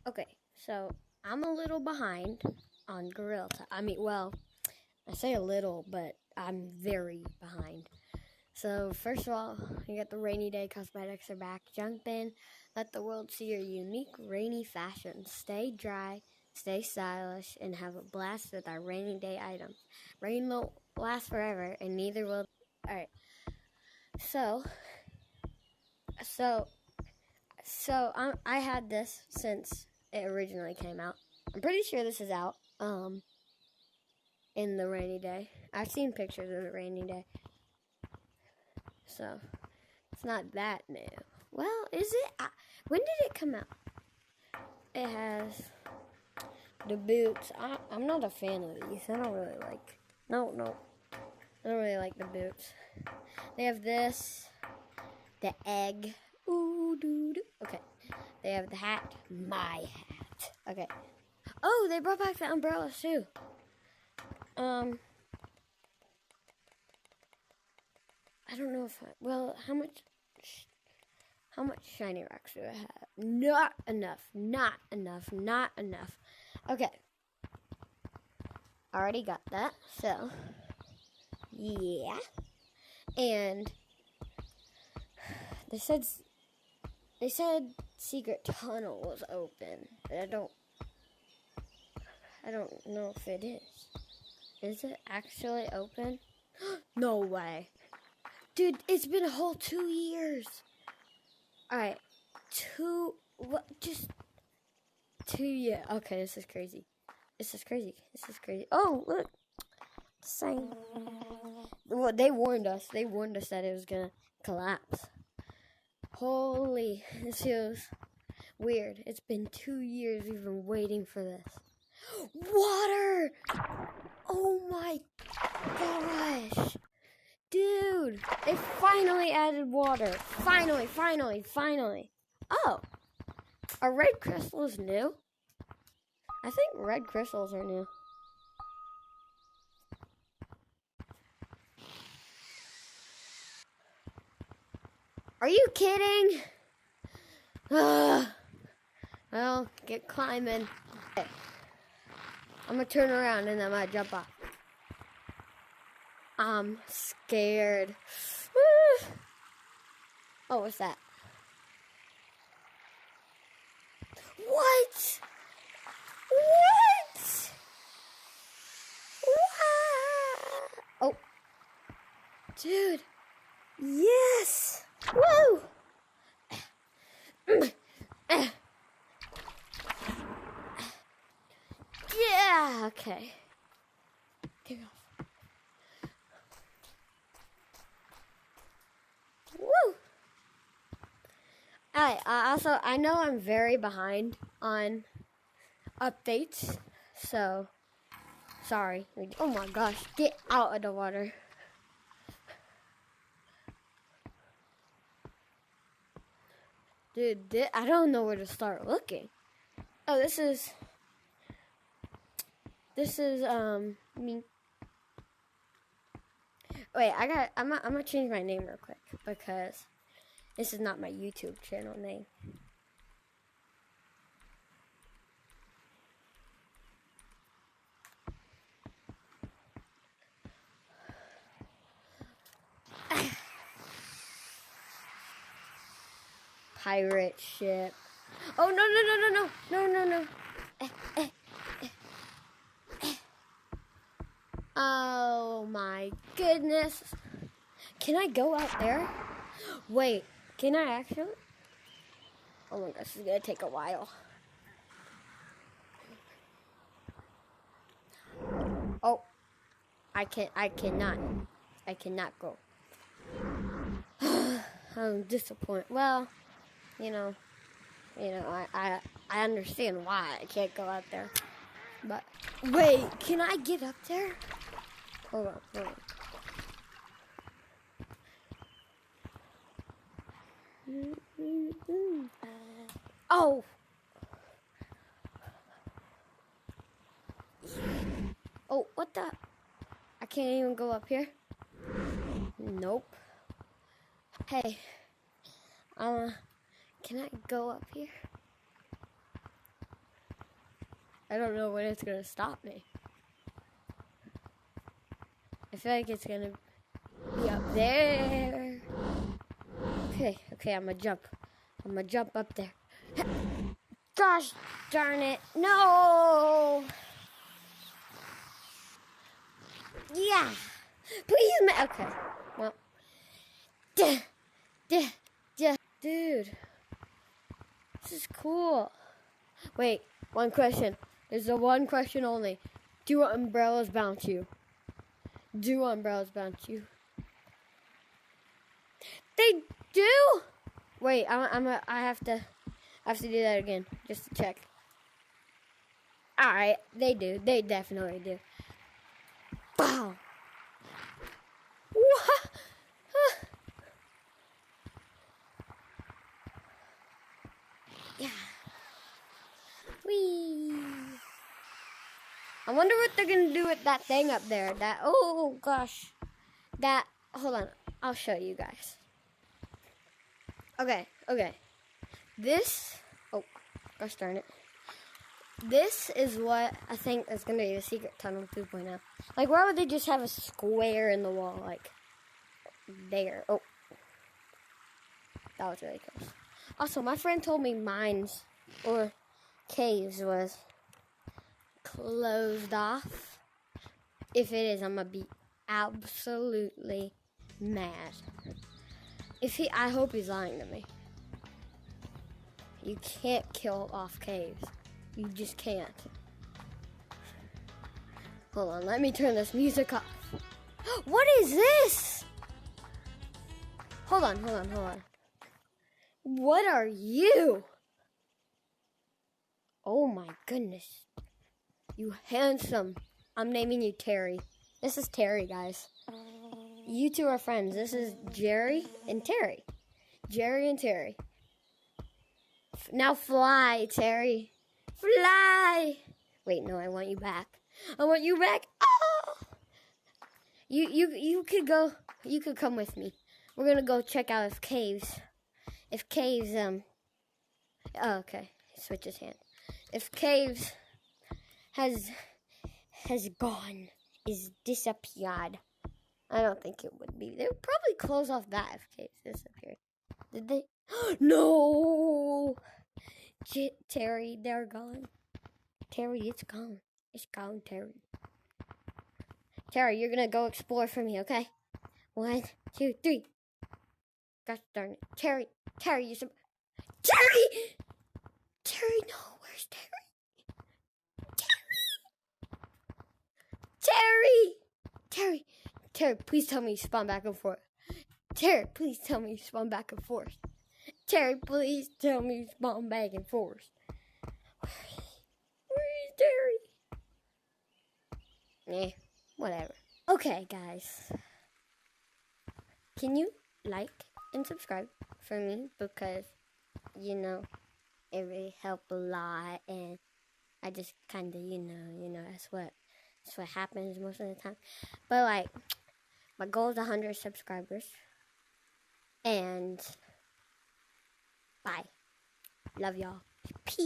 Okay, so I'm a little behind on Gorilla Tag. Well, I say a little, but I'm very behind. So first of all, you got the rainy day cosmetics are back. Jump in, let the world see your unique rainy fashion. Stay dry, stay stylish, and have a blast with our rainy day items. Rain won't last forever, and neither will. All right. So, so, I had this since it originally came out. I'm pretty sure this is out. In the rainy day. I've seen pictures of the rainy day. So, it's not that new. Well, is it? When did it come out? It has the boots. I'm not a fan of these. I don't really like. No. I don't really like the boots. They have this. The egg. Ooh, dude. Okay. They have the hat. My hat. Okay. Oh, they brought back the umbrellas too. I don't know if how much shiny rocks do I have? Not enough. Okay. Already got that. So, yeah. And they said secret tunnel was open, but I don't know if it is. Is it actually open? No way. Dude, it's been a whole 2 years. Alright. Just 2 years. Okay, this is crazy. Oh, look. Same. Well, they warned us. They warned us that it was gonna collapse. Holy, this feels weird. It's been 2 years we've been waiting for this. Water! Oh my gosh. Dude, they finally added water. Finally. Oh, are red crystals new? I think red crystals are new. Are you kidding? Well, get climbing. Okay. I'm gonna turn around and then I might jump off. I'm scared. Oh, what's that? What? Oh, dude. Yes. Woo. Yeah. Okay. Take off. Woo. Alright, also, I know I'm very behind on updates, so sorry. Oh my gosh, get out of the water. Dude, I don't know where to start looking. Oh, this is me. Wait, I'm gonna change my name real quick because this is not my YouTube channel name. Pirate ship. Oh, no. Oh my goodness. Can I go out there? Wait, can I actually? Oh my gosh, it's gonna take a while. Oh, I cannot go. I'm disappointed. Well, I understand why I can't go out there. But wait, can I get up there? Hold on. Oh. Oh, what the? I can't even go up here. Nope. Hey, can I go up here? I don't know when it's gonna stop me. I feel like it's gonna be up there. Okay, I'm gonna jump. I'm gonna jump up there. Gosh darn it. No! Yeah. Please, okay. Well. Dude. This is cool. Wait, one question. There's a one question only. Do umbrellas bounce you? Do umbrellas bounce you? They do? Wait, I have to do that again just to check. Alright, they do. They definitely do. Wow. What? Yeah. Whee. I wonder what they're gonna do with that thing up there. Oh gosh. Hold on. I'll show you guys. Okay. This, oh gosh darn it. This is what I think is gonna be the secret tunnel 2.0. Like, why would they just have a square in the wall, like, there? Oh. That was really close. Also, my friend told me mines, or caves, was closed off. If it is, I'm gonna be absolutely mad. I hope he's lying to me. You can't kill off caves. You just can't. Hold on, let me turn this music off. What is this? Hold on. What are you? Oh my goodness. You handsome. I'm naming you Terry. This is Terry, guys. You two are friends. This is Jerry and Terry. Jerry and Terry. Now fly, Terry. Fly. Wait, no, I want you back. Oh! You could go. You could come with me. We're gonna go check out if caves. Oh, okay. Switch his hand. If caves has gone, is disappeared. I don't think it would be. They would probably close off that if caves disappeared. Did they? No! Terry, they're gone. Terry, it's gone. It's gone, Terry. Terry, you're gonna go explore for me, okay? 1, 2, 3. Gosh darn it. Terry, you some... Terry! Terry, no, where's Terry? Terry, please tell me you spawn back and forth. Terry, please tell me you spawn back and forth. Terry, please tell me you spawn back and forth. Where is Terry? Whatever. Okay, guys. Can you like and subscribe for me? Because, it really helped a lot. And I just kind of, that's what happens most of the time. But, my goal is 100 subscribers. And bye. Love y'all. Peace.